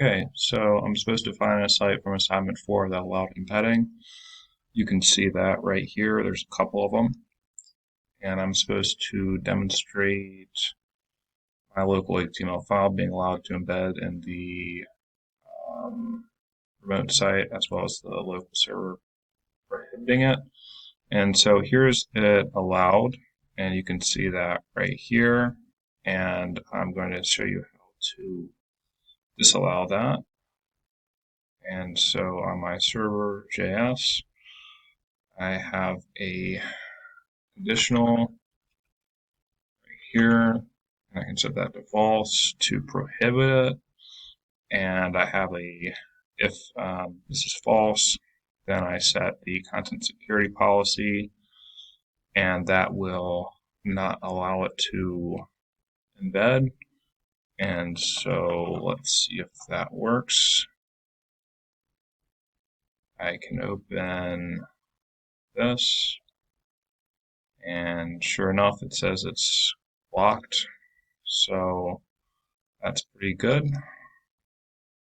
Okay, so I'm supposed to find a site from assignment 4 that allowed embedding. You can see that right here. There's a couple of them. And I'm supposed to demonstrate my local HTML file being allowed to embed in the remote site as well as the local server prohibiting it. And so here's it allowed, and you can see that right here. And I'm going to show you how to disallow that. And so on my server JS, I have a conditional right here. I can set that to false to prohibit it. And I have a, if this is false, then I set the content security policy, and that will not allow it to embed. And so let's see if that works. I can open this, and sure enough, it says it's blocked. So that's pretty good.